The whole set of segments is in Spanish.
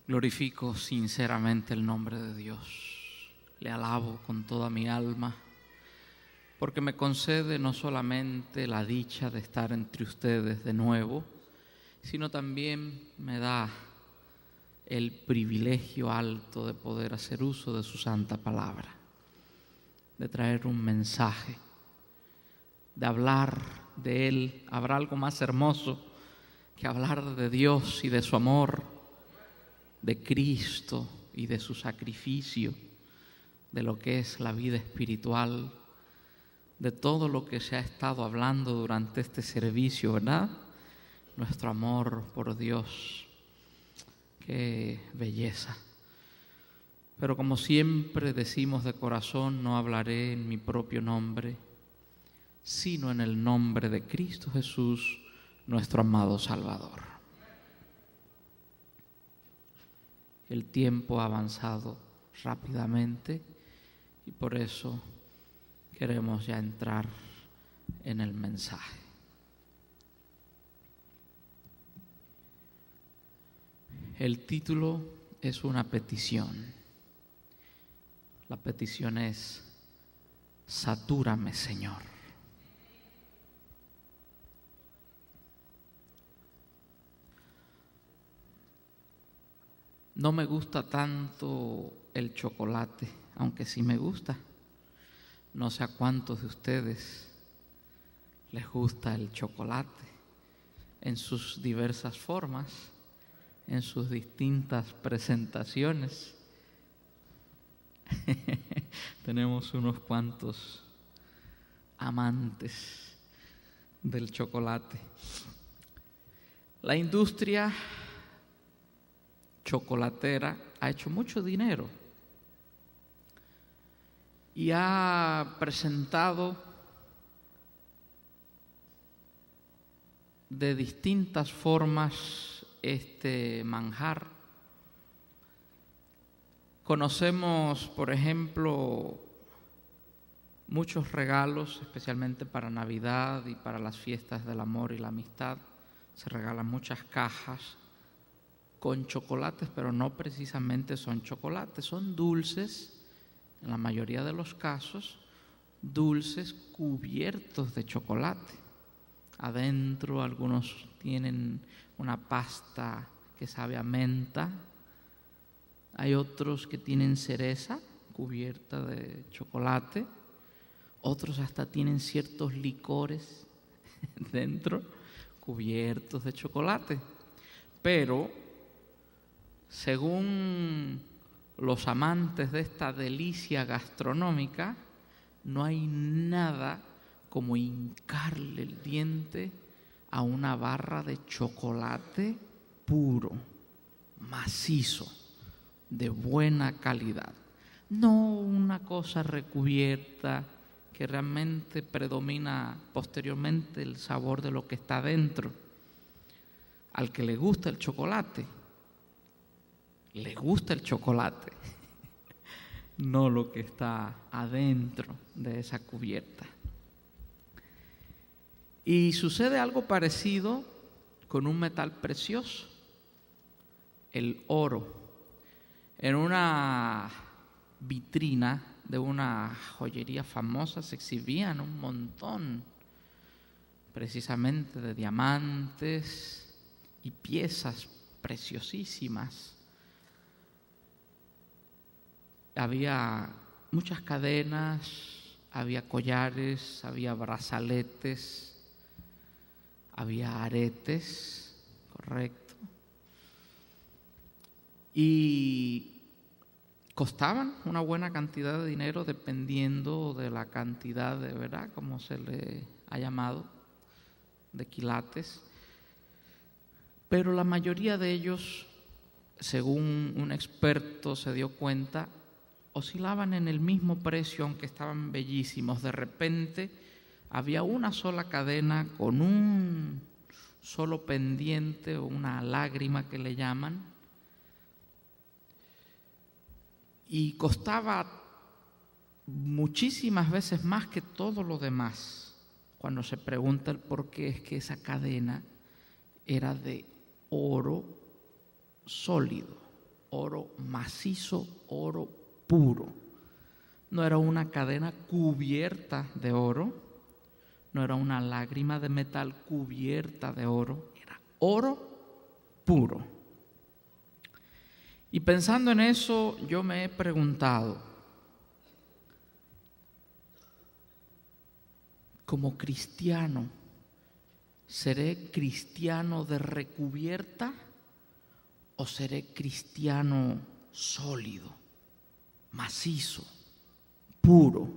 Glorifico sinceramente el nombre de Dios. Le alabo con toda mi alma, porque me concede no solamente la dicha de estar entre ustedes de nuevo, sino también me da el privilegio alto de poder hacer uso de su santa palabra, de traer un mensaje, de hablar de Él. ¿Habrá algo más hermoso que hablar de Dios y de su amor, de Cristo y de su sacrificio, de lo que es la vida espiritual, de todo lo que se ha estado hablando durante este servicio, ¿verdad? Nuestro amor por Dios. ¡Qué belleza! Pero como siempre decimos de corazón, no hablaré en mi propio nombre, sino en el nombre de Cristo Jesús, nuestro amado Salvador. El tiempo ha avanzado rápidamente y por eso queremos ya entrar en el mensaje. El título es una petición. La petición es: satúrame, Señor. No me gusta tanto el chocolate, aunque sí me gusta. No sé a cuántos de ustedes les gusta el chocolate en sus diversas formas, en sus distintas presentaciones. Tenemos unos cuantos amantes del chocolate. La industria chocolatera ha hecho mucho dinero y ha presentado de distintas formas este manjar. Conocemos, por ejemplo, muchos regalos, especialmente para Navidad y para las fiestas del amor y la amistad. Se regalan muchas cajas con chocolates, pero no precisamente son chocolates, son dulces, en la mayoría de los casos, dulces cubiertos de chocolate. Adentro algunos tienen una pasta que sabe a menta, hay otros que tienen cereza cubierta de chocolate, otros hasta tienen ciertos licores dentro cubiertos de chocolate. Pero según los amantes de esta delicia gastronómica, no hay nada como hincarle el diente a una barra de chocolate puro, macizo, de buena calidad. No una cosa recubierta que realmente predomina posteriormente el sabor de lo que está dentro. Al que le gusta el chocolate, le gusta el chocolate, no lo que está adentro de esa cubierta. Y sucede algo parecido con un metal precioso, el oro. En una vitrina de una joyería famosa se exhibían un montón, precisamente de diamantes y piezas preciosísimas. Había muchas cadenas, había collares, había brazaletes, había aretes, correcto. Y costaban una buena cantidad de dinero dependiendo de la cantidad de, ¿verdad?, como se le ha llamado, de quilates. Pero la mayoría de ellos, según un experto se dio cuenta, oscilaban en el mismo precio, aunque estaban bellísimos. De repente había una sola cadena con un solo pendiente o una lágrima que le llaman, y costaba muchísimas veces más que todo lo demás. Cuando se pregunta el por qué, es que esa cadena era de oro sólido, oro macizo, oro puro. No era una cadena cubierta de oro, no era una lágrima de metal cubierta de oro, era oro puro. Y pensando en eso, yo me he preguntado, como cristiano, ¿seré cristiano de recubierta o seré cristiano sólido, macizo, puro?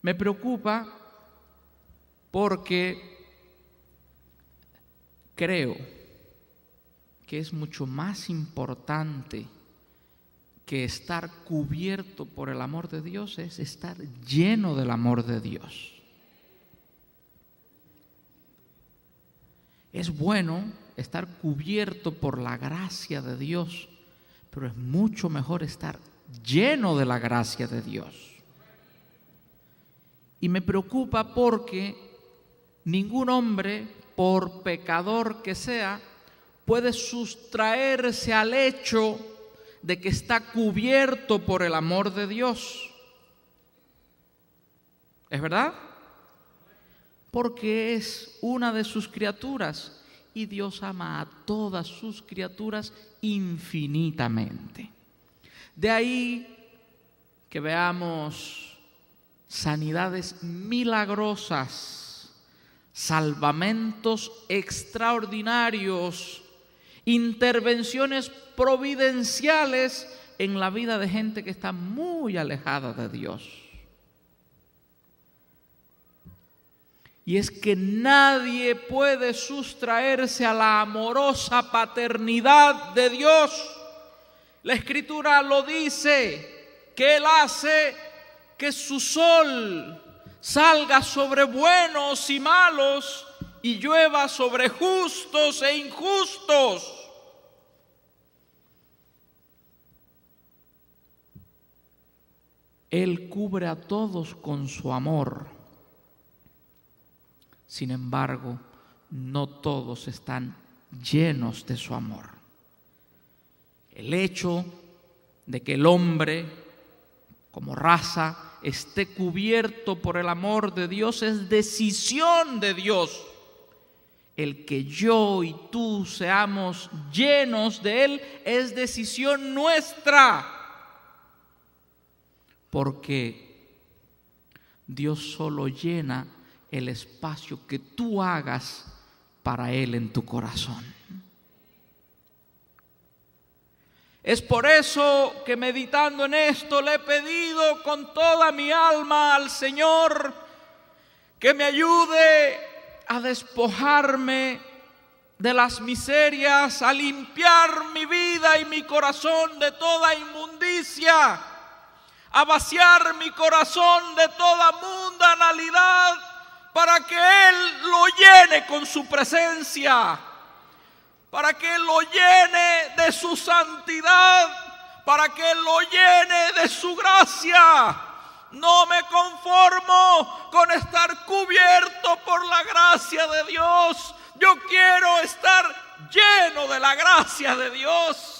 Me preocupa porque creo que es mucho más importante que estar cubierto por el amor de Dios es estar lleno del amor de Dios. Es bueno estar cubierto por la gracia de Dios, pero es mucho mejor estar lleno de la gracia de Dios. Y me preocupa porque ningún hombre, por pecador que sea, puede sustraerse al hecho de que está cubierto por el amor de Dios. ¿Es verdad? Porque es una de sus criaturas y Dios ama a todas sus criaturas infinitamente. De ahí que veamos sanidades milagrosas, salvamentos extraordinarios, intervenciones providenciales en la vida de gente que está muy alejada de Dios. Y es que nadie puede sustraerse a la amorosa paternidad de Dios. La Escritura lo dice, que Él hace que su sol salga sobre buenos y malos y llueva sobre justos e injustos. Él cubre a todos con su amor. Sin embargo, no todos están llenos de su amor. El hecho de que el hombre, como raza, esté cubierto por el amor de Dios es decisión de Dios. El que yo y tú seamos llenos de Él es decisión nuestra. Porque Dios solo llena el espacio que tú hagas para Él en tu corazón. Es por eso que meditando en esto le he pedido con toda mi alma al Señor que me ayude a despojarme de las miserias, a limpiar mi vida y mi corazón de toda inmundicia, a vaciar mi corazón de toda mundanalidad, para que Él lo llene con su presencia, para que Él lo llene de su santidad, para que Él lo llene de su gracia. No me conformo con estar cubierto por la gracia de Dios. Yo quiero estar lleno de la gracia de Dios.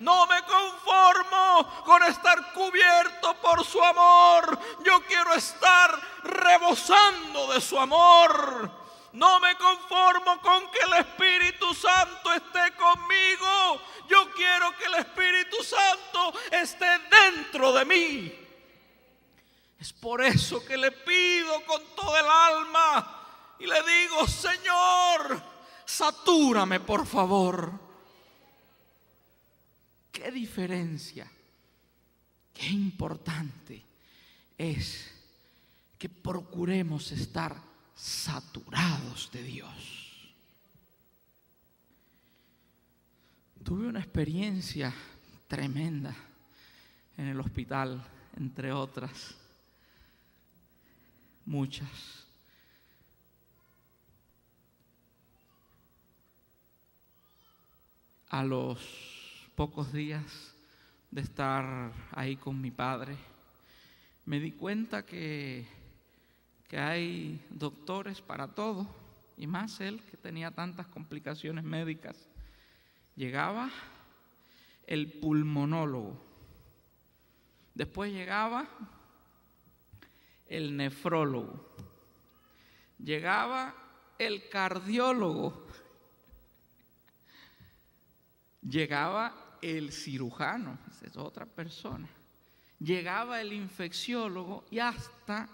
No me conformo con estar cubierto por su amor. Yo quiero estar rebosando de su amor. No me conformo con que el Espíritu Santo esté conmigo. Yo quiero que el Espíritu Santo esté dentro de mí. Es por eso que le pido con todo el alma y le digo: Señor, satúrame por favor. ¿Qué diferencia? Qué importante es que procuremos estar saturados de Dios. Tuve una experiencia tremenda en el hospital, entre otras muchas. A los pocos días de estar ahí con mi padre, me di cuenta que hay doctores para todo, y más él que tenía tantas complicaciones médicas. Llegaba el pulmonólogo, después llegaba el nefrólogo, llegaba el cardiólogo, llegaba el cirujano, esa es otra persona, llegaba el infecciólogo y hasta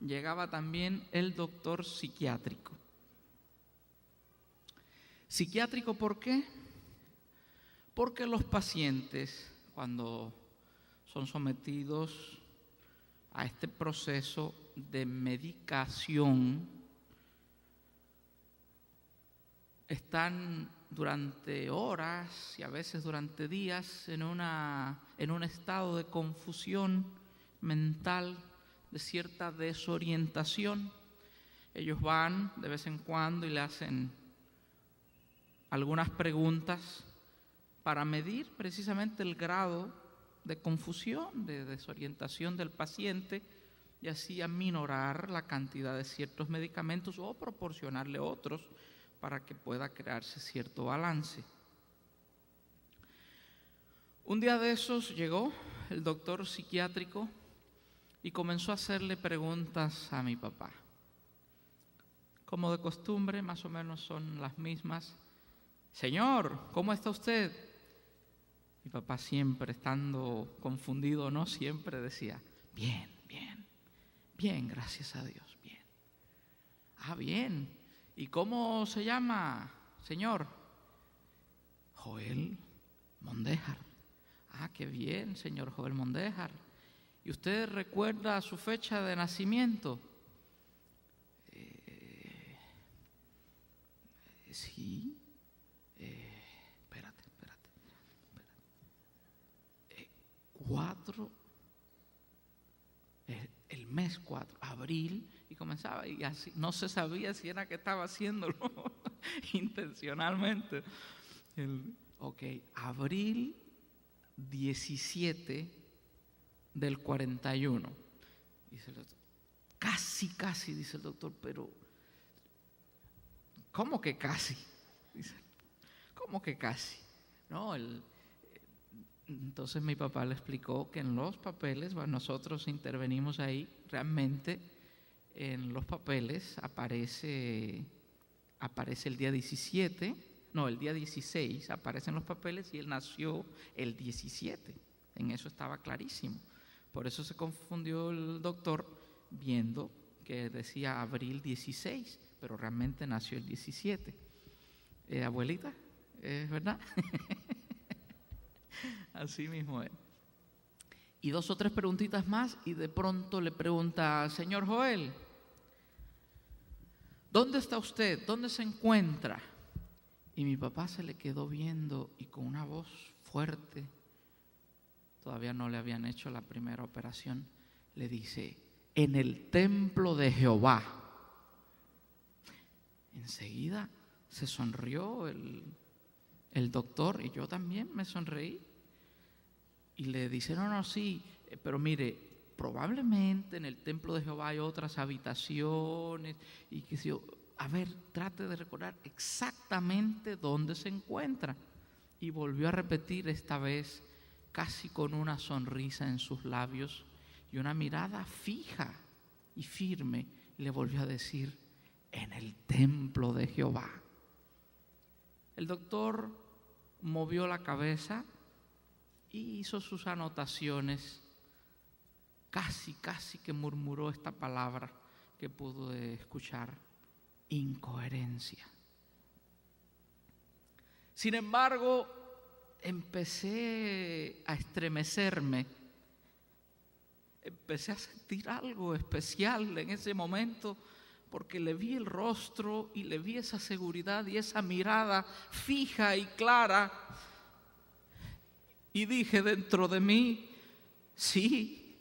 llegaba también el doctor psiquiátrico. ¿Psiquiátrico por qué? Porque los pacientes, cuando son sometidos a este proceso de medicación, están durante horas y a veces durante días en un estado de confusión mental, de cierta desorientación. Ellos van de vez en cuando y le hacen algunas preguntas para medir precisamente el grado de confusión, de desorientación del paciente y así aminorar la cantidad de ciertos medicamentos o proporcionarle otros para que pueda crearse cierto balance. Un día de esos llegó el doctor psiquiátrico y comenzó a hacerle preguntas a mi papá. Como de costumbre, más o menos son las mismas. Señor, ¿cómo está usted? Mi papá, siempre estando confundido, no siempre decía, bien, bien, bien, gracias a Dios, bien. Ah, bien. ¿Y cómo se llama, señor? Joel Mondéjar. Ah, qué bien, señor Joel Mondéjar. ¿Y usted recuerda su fecha de nacimiento? Sí. Espérate. 4, el mes 4, abril, y comenzaba, y así no se sabía si era que estaba haciéndolo intencionalmente. Abril 17 del 41. Dice el doctor, casi, dice el doctor, pero ¿cómo que casi? Dice, ¿cómo que casi? No, entonces mi papá le explicó que en los papeles, bueno, nosotros intervenimos ahí, realmente en los papeles aparece el día 17, no, el día 16 aparecen los papeles y él nació el 17, en eso estaba clarísimo. Por eso se confundió el doctor viendo que decía abril 16, pero realmente nació el 17. Abuelita, ¿es verdad? Así mismo es. Y 2 o 3 preguntitas más y de pronto le pregunta, señor Joel, ¿dónde está usted? ¿Dónde se encuentra? Y mi papá se le quedó viendo y con una voz fuerte, todavía no le habían hecho la primera operación, le dice, en el templo de Jehová. Enseguida se sonrió el doctor y yo también me sonreí. Y le dice, no, sí, pero mire, probablemente en el templo de Jehová hay otras habitaciones y que si yo, a ver, trate de recordar exactamente dónde se encuentra. Y volvió a repetir esta vez, casi con una sonrisa en sus labios y una mirada fija y firme, le volvió a decir, en el templo de Jehová. El doctor movió la cabeza y hizo sus anotaciones, casi que murmuró esta palabra que pude escuchar, incoherencia. Sin embargo, empecé a estremecerme, empecé a sentir algo especial en ese momento, porque le vi el rostro y le vi esa seguridad y esa mirada fija y clara. Y dije dentro de mí, sí,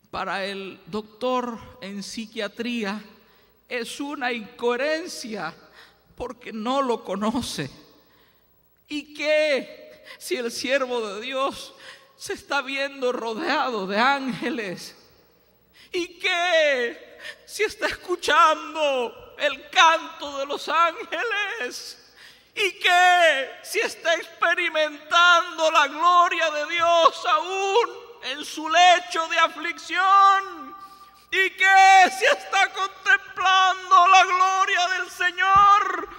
para el doctor en psiquiatría es una incoherencia porque no lo conoce. ¿Y qué si el siervo de Dios se está viendo rodeado de ángeles? ¿Y qué si está escuchando el canto de los ángeles. Y que si está experimentando la gloria de Dios aún en su lecho de aflicción, y que si está contemplando la gloria del Señor,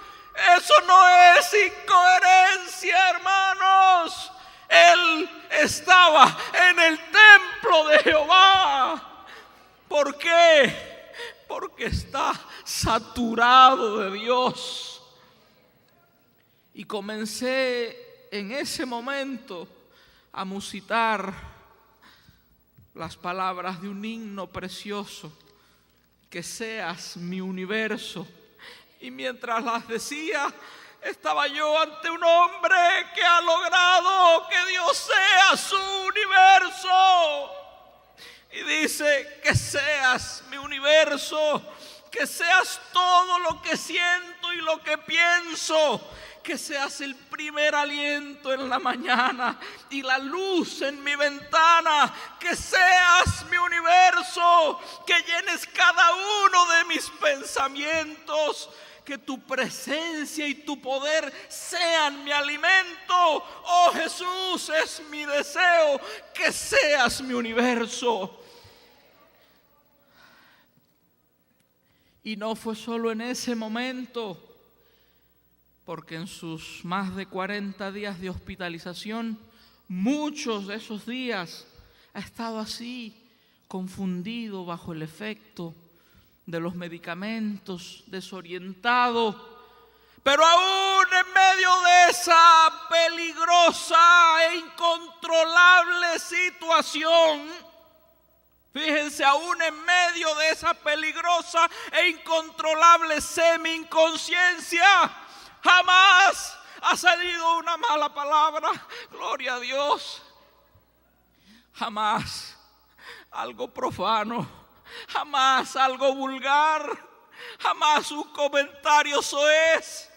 eso no es incoherencia, hermanos. Él estaba en el templo de Jehová. ¿Por qué? Porque está saturado de Dios. Y comencé en ese momento a musitar las palabras de un himno precioso: que seas mi universo. Y mientras las decía, estaba yo ante un hombre que ha logrado que Dios sea su universo. Y dice: que seas mi universo, que seas todo lo que siento y lo que pienso, que seas el primer aliento en la mañana y la luz en mi ventana, que seas mi universo, que llenes cada uno de mis pensamientos, que tu presencia y tu poder sean mi alimento. Oh Jesús, es mi deseo que seas mi universo. Y no fue solo en ese momento, porque en sus más de 40 días de hospitalización, muchos de esos días ha estado así, confundido bajo el efecto de los medicamentos, desorientado. Pero aún en medio de esa peligrosa e incontrolable situación, fíjense, aún en medio de esa peligrosa e incontrolable semi-inconsciencia, jamás ha salido una mala palabra, gloria a Dios. Jamás algo profano, jamás algo vulgar, jamás un comentario soez.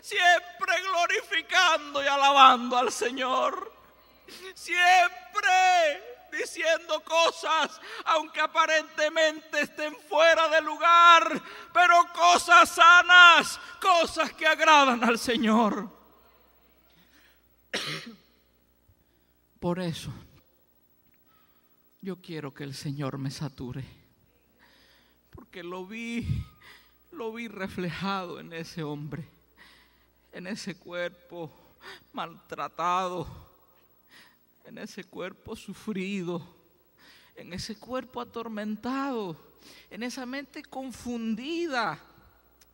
Siempre glorificando y alabando al Señor. Siempre diciendo cosas, aunque aparentemente estén fuera de lugar, pero cosas sanas, cosas que agradan al Señor. Por eso, yo quiero que el Señor me sature, porque lo vi reflejado en ese hombre, en ese cuerpo maltratado, en ese cuerpo sufrido, en ese cuerpo atormentado, en esa mente confundida,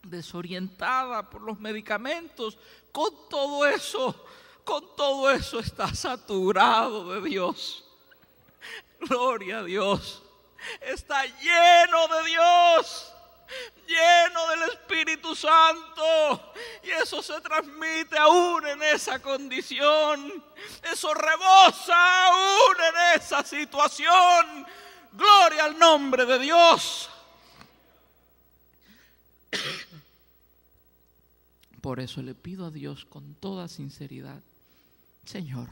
desorientada por los medicamentos. Con todo eso está saturado de Dios. Gloria a Dios. Está lleno de Dios, lleno del Espíritu Santo, y eso se transmite aún en esa condición. Eso rebosa aún en esa situación. Gloria al nombre de Dios. Por eso le pido a Dios con toda sinceridad: Señor,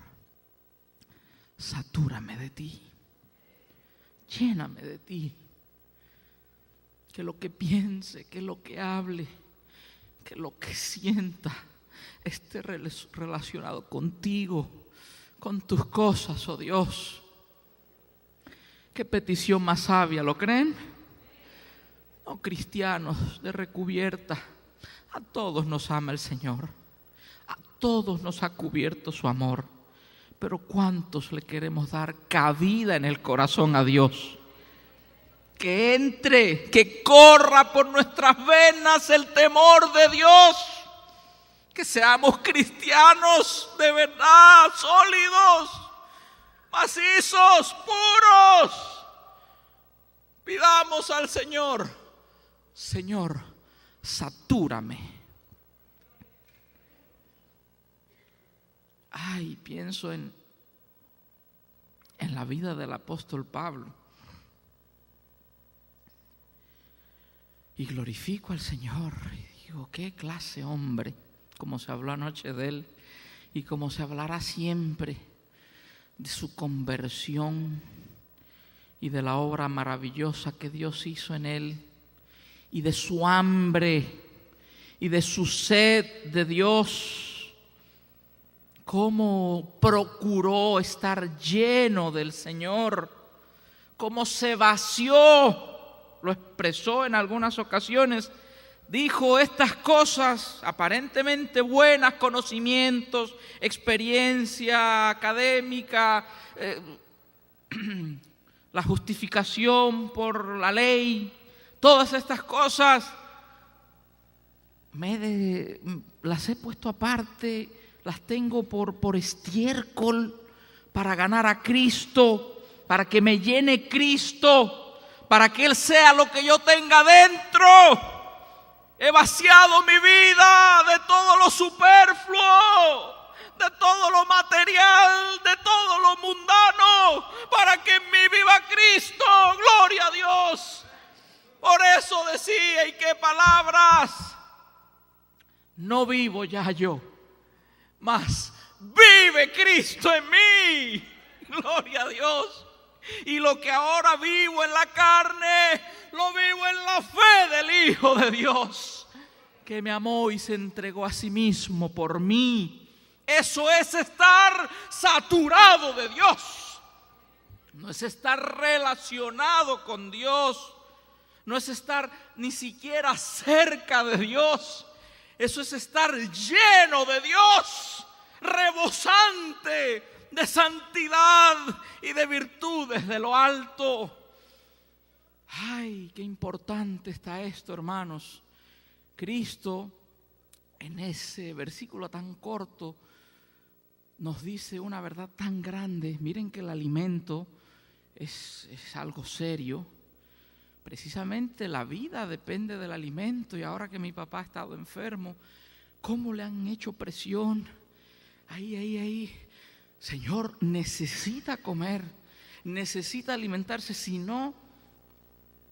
satúrame de ti, lléname de ti. Que lo que piense, que lo que hable, que lo que sienta esté relacionado contigo, con tus cosas, oh Dios. Qué petición más sabia, ¿lo creen? No, cristianos de recubierta, a todos nos ama el Señor, a todos nos ha cubierto su amor, pero ¿cuántos le queremos dar cabida en el corazón a Dios? Que entre, que corra por nuestras venas el temor de Dios, que seamos cristianos de verdad, sólidos, macizos, puros. Pidamos al Señor: Señor, satúrame. Ay, pienso en la vida del apóstol Pablo. Y glorifico al Señor y digo: qué clase hombre, como se habló anoche de él y como se hablará siempre de su conversión y de la obra maravillosa que Dios hizo en él, y de su hambre y de su sed de Dios. Cómo procuró estar lleno del Señor, cómo se vació, lo expresó en algunas ocasiones. Dijo estas cosas aparentemente buenas, conocimientos, experiencia académica, la justificación por la ley, todas estas cosas las he puesto aparte, las tengo por estiércol para ganar a Cristo, para que me llene Cristo, para que Él sea lo que yo tenga dentro. He vaciado mi vida de todo lo superfluo, de todo lo material, de todo lo mundano, para que en mí viva Cristo. Gloria a Dios. Por eso decía, ¿y qué palabras? No vivo ya yo, mas vive Cristo en mí. Gloria a Dios. Y lo que ahora vivo en la carne, lo vivo en la fe del Hijo de Dios, que me amó y se entregó a sí mismo por mí. Eso es estar saturado de Dios. No es estar relacionado con Dios. No es estar ni siquiera cerca de Dios. Eso es estar lleno de Dios, rebosante de santidad y de virtudes de lo alto. Ay, qué importante está esto, hermanos. Cristo, en ese versículo tan corto, nos dice una verdad tan grande. Miren que el alimento es algo serio. Precisamente la vida depende del alimento. Y ahora que mi papá ha estado enfermo, ¿cómo le han hecho presión? Ahí. Señor, necesita comer, necesita alimentarse, si no,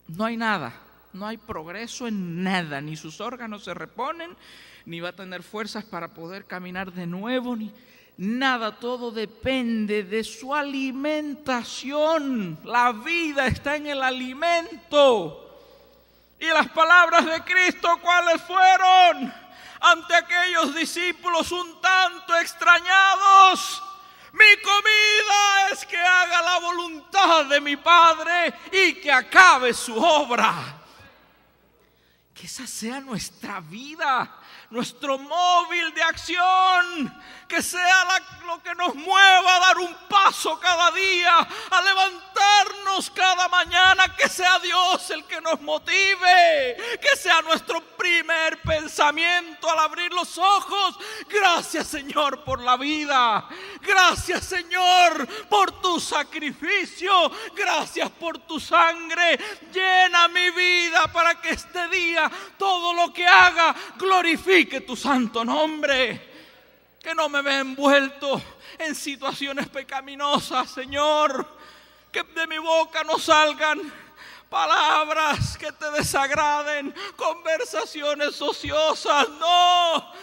no hay nada, no hay progreso en nada, ni sus órganos se reponen, ni va a tener fuerzas para poder caminar de nuevo, ni nada, todo depende de su alimentación. La vida está en el alimento. Y las palabras de Cristo, ¿cuáles fueron? Ante aquellos discípulos un tanto extrañados: mi comida es que haga la voluntad de mi Padre y que acabe su obra. Que esa sea nuestra vida, nuestro móvil de acción, que sea lo que nos mueva a dar un paso cada día, a levantarnos cada mañana, que sea Dios el que nos motive, que sea nuestro primer pensamiento al abrir los ojos: gracias, Señor, por la vida, gracias, Señor, por tu sacrificio, gracias por tu sangre, llena mi vida para que este día todo lo que haga glorifique tu santo nombre. Que no me vea envuelto en situaciones pecaminosas, Señor. Que de mi boca no salgan palabras que te desagraden, conversaciones ociosas. No,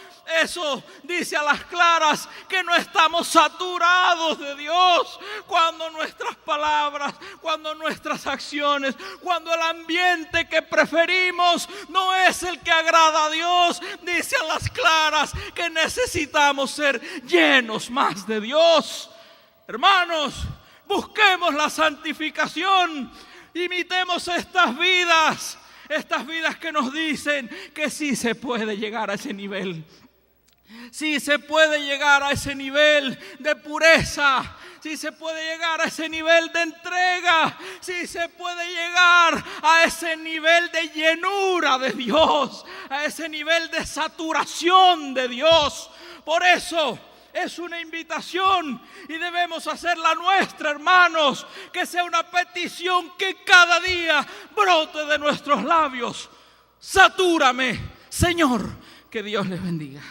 eso dice a las claras que no estamos saturados de Dios. Cuando nuestras palabras, cuando nuestras acciones, cuando el ambiente que preferimos no es el que agrada a Dios, dice a las claras que necesitamos ser llenos más de Dios. Hermanos, busquemos la santificación, imitemos estas vidas que nos dicen que sí se puede llegar a ese nivel. Sí se puede llegar a ese nivel de pureza, sí se puede llegar a ese nivel de entrega, sí se puede llegar a ese nivel de llenura de Dios, a ese nivel de saturación de Dios. Por eso es una invitación y debemos hacerla nuestra, hermanos, que sea una petición que cada día brote de nuestros labios. Satúrame, Señor, que Dios les bendiga.